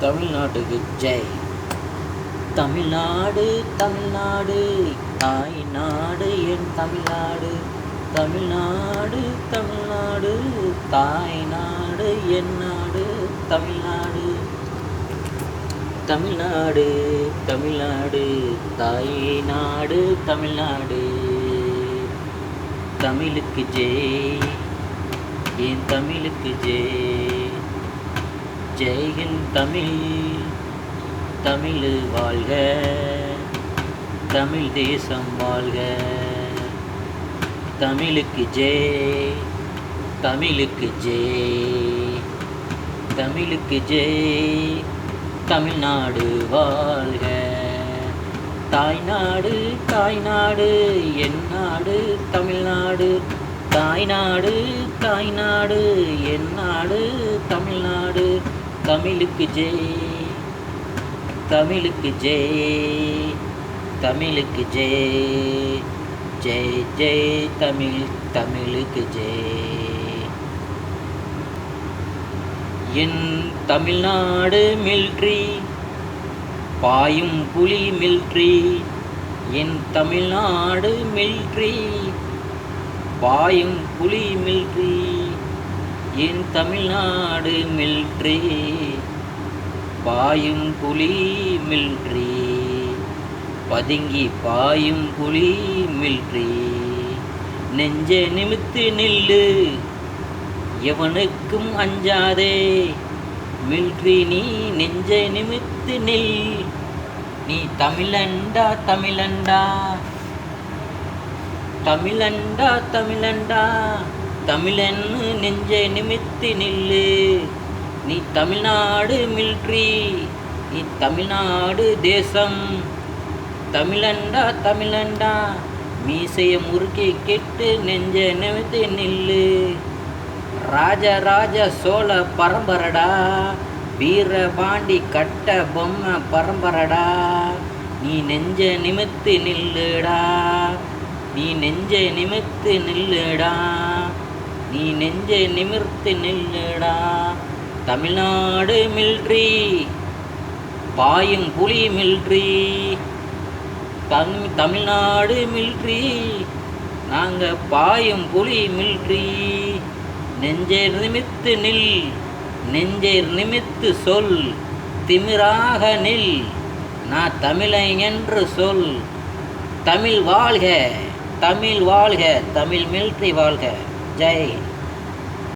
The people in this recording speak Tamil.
தமிழ்நாட்டுக்கு ஜெய். தமிழ்நாடு தமிழ்நாடு தாய் நாடு என் தமிழ்நாடு. தமிழ்நாடு தமிழ்நாடு தாய் நாடு என் நாடு தமிழ்நாடு. தமிழ்நாடு தமிழ்நாடு தாய் நாடு தமிழ்நாடு. தமிழுக்கு ஜெய், என் தமிழுக்கு ஜெய். ஜெய்ஹிந்த் தமிழ், தமிழ் வாழ்க, தமிழ் தேசம் வாழ்க. தமிழுக்கு ஜெய், தமிழுக்கு ஜெய், தமிழுக்கு ஜெய். தமிழ்நாடு வாழ்க. தாய்நாடு தாய்நாடு என் நாடு தமிழ்நாடு. தாய்நாடு தாய்நாடு என் நாடு தமிழ்நாடு. தமிழுக்கு ஜெய், தமிழுக்கு ஜெய், தமிழுக்கு ஜெய். ஜெய் ஜெய் தமிழ், தமிழுக்கு ஜெய். என் தமிழ்நாடு மில்ட்ரி, பாயும் புலி மில்ட்ரி. என் தமிழ்நாடு மில்ட்ரி, பாயும் புலி மில்ட்ரி. என் தமிழ்நாடு மில்ட்ரி, பாயும் புலி மில்ட்ரி. பதுங்கி பாயும் புலி மில்ட்ரி. நெஞ்ச நிமித்து நில்லு, எவனுக்கும் அஞ்சாதே மில்ட்ரி. நீ நெஞ்ச நிமித்து நில், நீ தமிழண்டா தமிழண்டா. தமிழண்டா தமிழண்டா தமிழன்னு நெஞ்ச நிமித்து நில்லு. நீ தமிழ்நாடு மில்ட்ரி, நீ தமிழ்நாடு தேசம். தமிழண்டா தமிழண்டா மீசைய முறுக்கி கெட்டு நெஞ்ச நிமித்து நில்லு. ராஜராஜ சோழ பரம்பரடா, வீரபாண்டி கட்ட பொம்மை பரம்பரடா. நீ நெஞ்ச நிமித்து நில்லுடா, நீ நெஞ்ச நிமித்து நில்லுடா, நீ நெஞ்ச நிமிர்த்து நில்லுடா. தமிழ்நாடு மில்ட்ரி, பாயும் புலி மில்ட்ரி. தமிழ்நாடு மில்ட்ரி, நாங்கள் பாயும் புலி மில்ட்ரி. நெஞ்சை நிமித்து நில், நெஞ்சை நிமித்து சொல். திமிராக நில், நான் தமிழன் என்று சொல். தமிழ் வாழ்க, தமிழ் வாழ்க, தமிழ் மில்ட்ரி வாழ்க. ஜெய்.